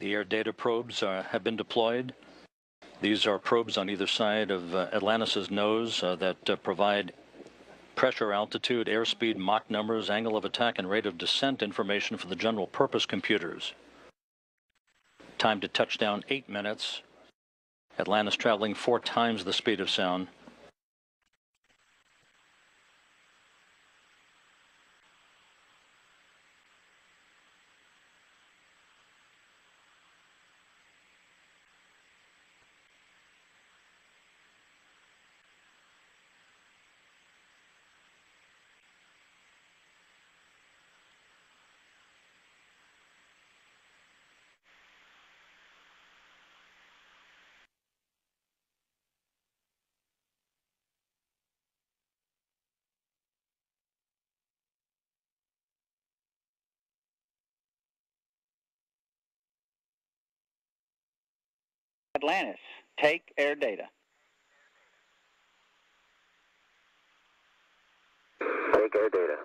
The air data probes have been deployed. These are probes on either side of Atlantis' nose that provide pressure, altitude, airspeed, Mach numbers, angle of attack, and rate of descent information for the general purpose computers. Time to touchdown 8 minutes. Atlantis traveling 4 times the speed of sound. Atlantis, take air data. Take air data.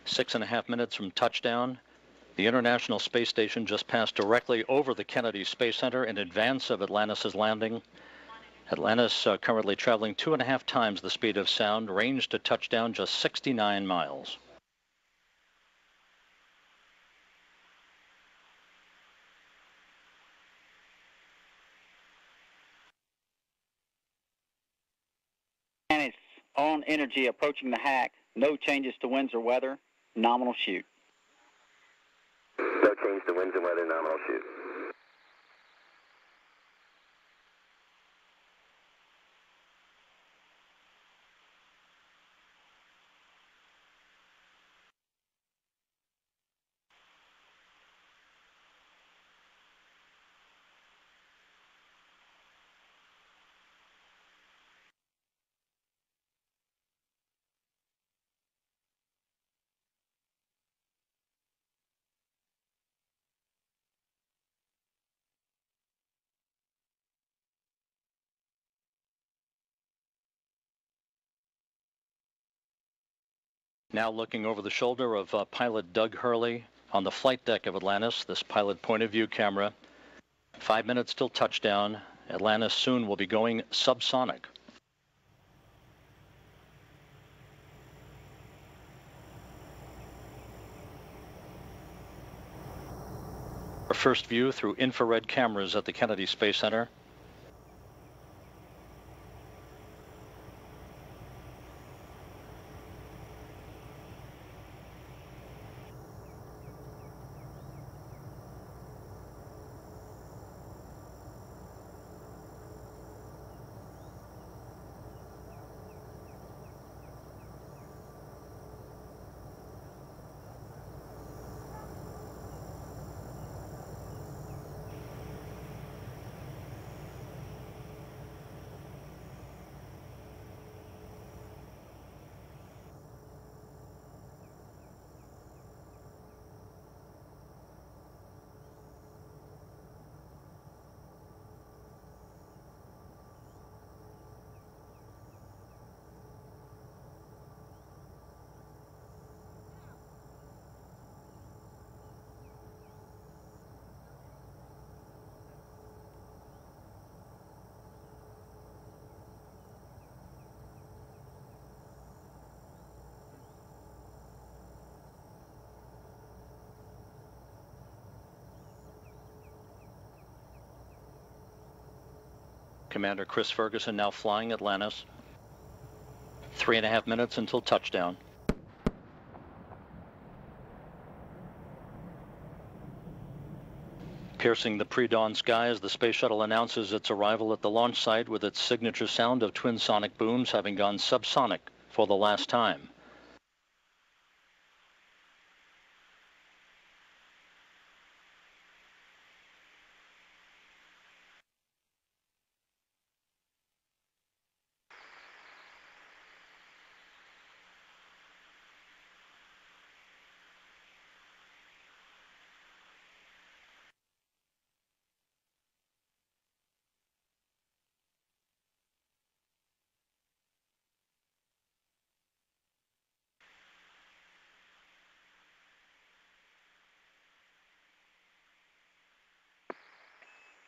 Six and a half minutes from touchdown. The International Space Station just passed directly over the Kennedy Space Center in advance of Atlantis' landing. Atlantis currently traveling 2.5 times the speed of sound, range to touchdown just 69 miles. Atlantis on energy approaching the hack. No changes to winds or weather. Nominal shoot. No change to winds and weather, nominal shoot. Now looking over the shoulder of pilot Doug Hurley on the flight deck of Atlantis, this pilot point of view camera. 5 minutes till touchdown. Atlantis soon will be going subsonic. Our first view through infrared cameras at the Kennedy Space Center. Commander Chris Ferguson now flying Atlantis. 3.5 minutes until touchdown. Piercing the pre-dawn sky as the space shuttle announces its arrival at the launch site with its signature sound of twin sonic booms having gone subsonic for the last time.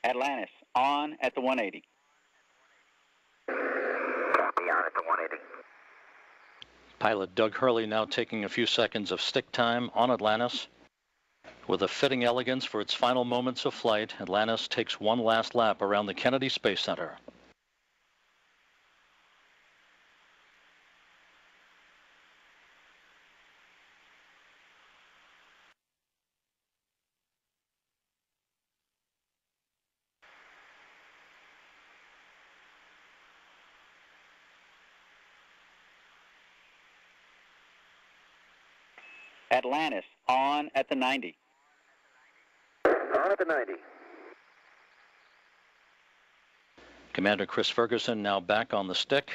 Atlantis, on at the 180. Copy, on at the 180. Pilot Doug Hurley now taking a few seconds of stick time on Atlantis. With a fitting elegance for its final moments of flight, Atlantis takes one last lap around the Kennedy Space Center. Atlantis, on at the 90. On at the 90. Commander Chris Ferguson now back on the stick.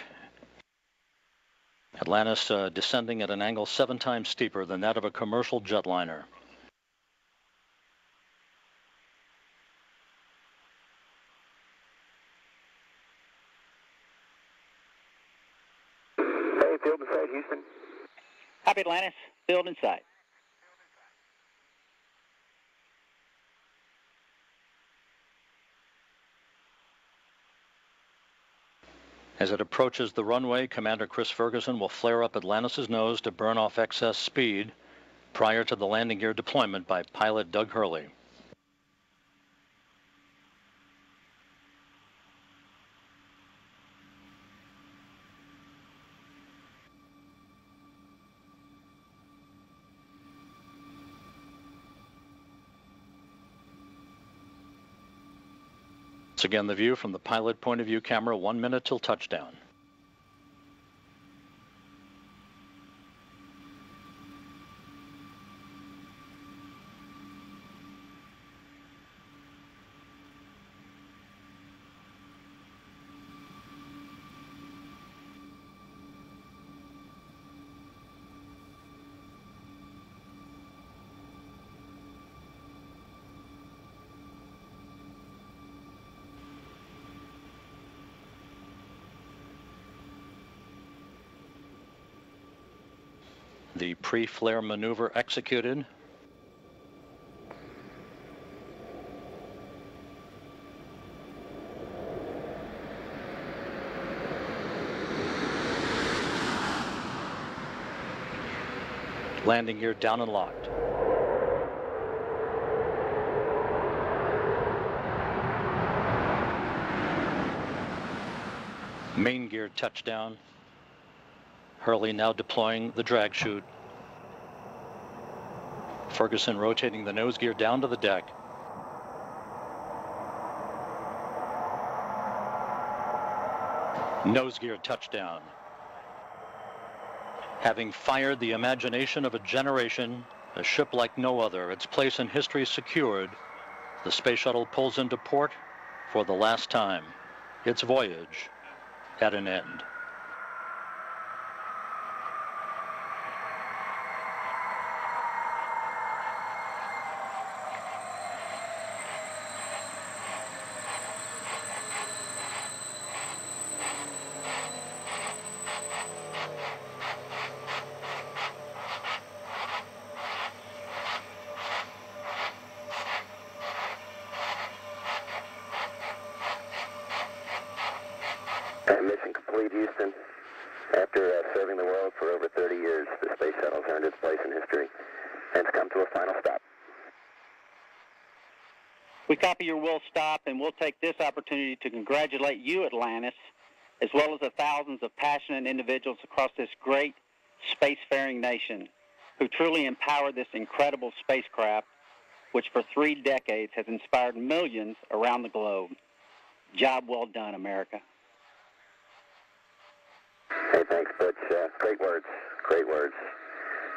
Atlantis descending at an angle 7 times steeper than that of a commercial jetliner. Hey, field in sight, Houston. Copy, Atlantis, field in sight. As it approaches the runway, Commander Chris Ferguson will flare up Atlantis' nose to burn off excess speed prior to the landing gear deployment by pilot Doug Hurley. Once again, the view from the pilot point of view camera, 1 minute till touchdown. The pre-flare maneuver executed. Landing gear down and locked. Main gear touchdown. Hurley now deploying the drag chute. Ferguson rotating the nose gear down to the deck. Nose gear touchdown. Having fired the imagination of a generation, a ship like no other, its place in history secured, the space shuttle pulls into port for the last time. Its voyage at an end. Mission complete, Houston. After serving the world for over 30 years, the space shuttle's earned its place in history, and it's come to a final stop. We copy your will stop, and we'll take this opportunity to congratulate you, Atlantis, as well as the thousands of passionate individuals across this great spacefaring nation who truly empowered this incredible spacecraft, which for 3 decades has inspired millions around the globe. Job well done, America. Hey, thanks, Butch. Great words. Great words.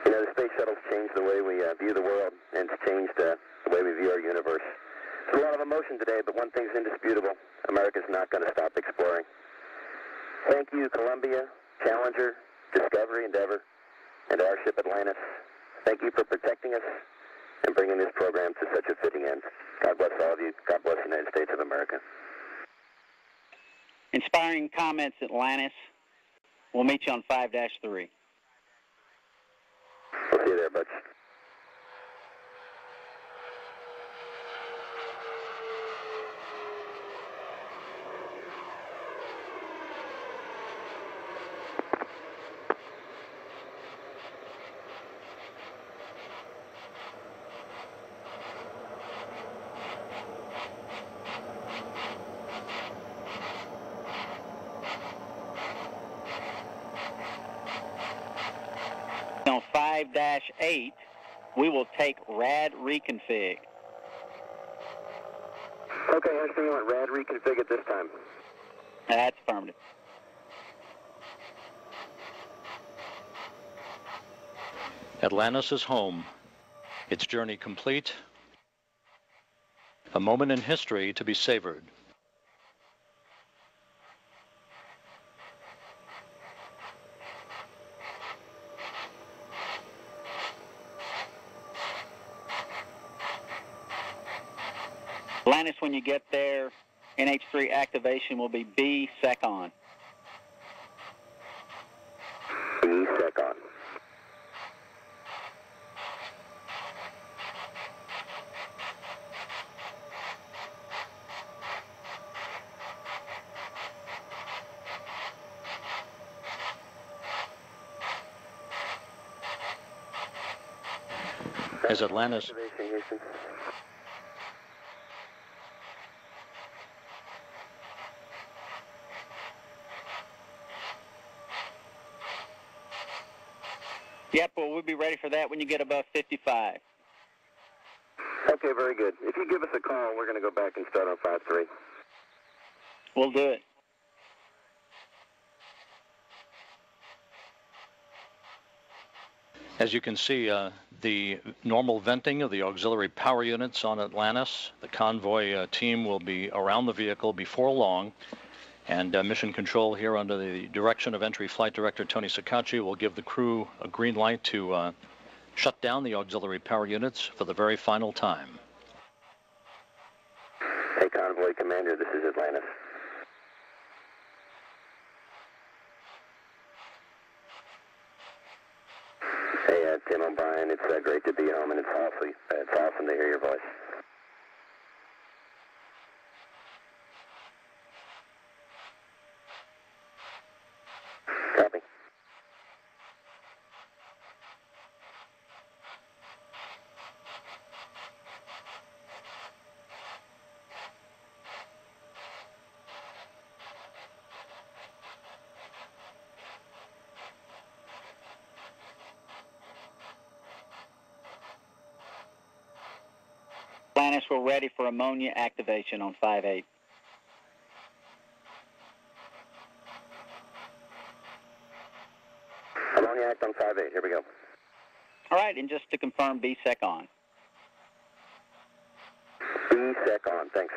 You know, the space shuttle's changed the way we view the world, and it's changed the way we view our universe. There's a lot of emotion today, but one thing's indisputable. America's not going to stop exploring. Thank you, Columbia, Challenger, Discovery, Endeavor, and our ship Atlantis. Thank you for protecting us and bringing this program to such a fitting end. God bless all of you. God bless the United States of America. Inspiring comments, Atlantis. We'll meet you on 5-3. We'll see you there, Butch. 5-8, we will take rad reconfig. Okay, I understand you want rad reconfig at this time. That's affirmative. Atlantis is home. Its journey complete. A moment in history to be savored. Atlantis, when you get there, NH3 activation will be B sec on. B sec on. As Atlantis... Activation, Houston. Yep, well, we'll be ready for that when you get above 55. Okay, very good. If you give us a call, we're going to go back and start on 5-3. We'll do it. As you can see, the normal venting of the auxiliary power units on Atlantis. The convoy team will be around the vehicle before long. And Mission Control here under the direction of Entry Flight Director Tony Sacacci will give the crew a green light to shut down the auxiliary power units for the very final time. Hey, Convoy Commander, this is Atlantis. Hey, Tim O'Brien, it's great to be home, and it's awesome to hear your voice. Copy. Atlantis, we're ready for ammonia activation on 5-8. Ammonia act on 5-8, here we go. All right, and just to confirm, B sec on. B sec on, thanks.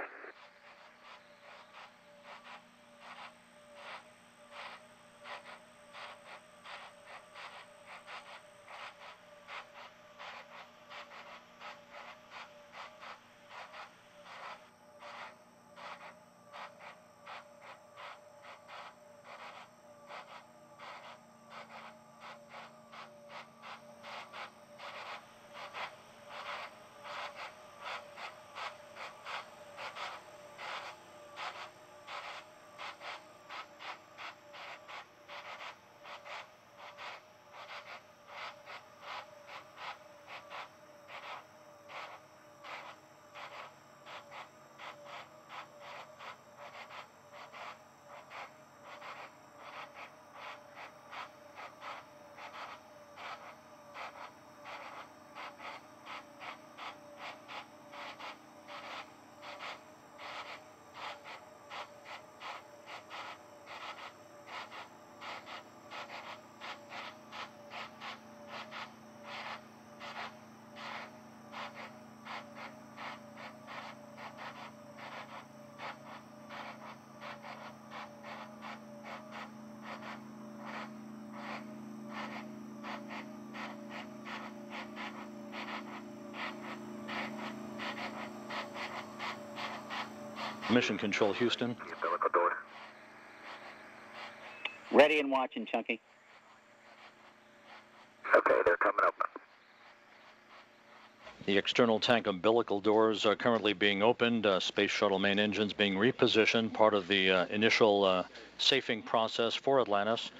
Mission Control, Houston. Ready and watching, Chunky. Okay, they're coming up. The external tank umbilical doors are currently being opened. Space Shuttle main engines being repositioned, part of the initial safing process for Atlantis.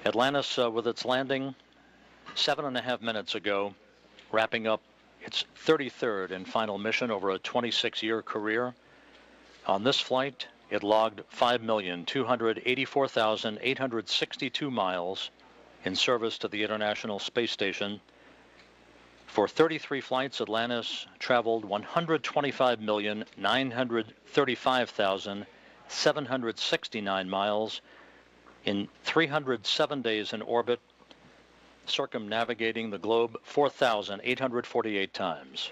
Atlantis, with its landing 7.5 minutes ago, wrapping up its 33rd and final mission over a 26-year career. On this flight, it logged 5,284,862 miles in service to the International Space Station. For 33 flights, Atlantis traveled 125,935,769 miles in 307 days in orbit, circumnavigating the globe 4,848 times.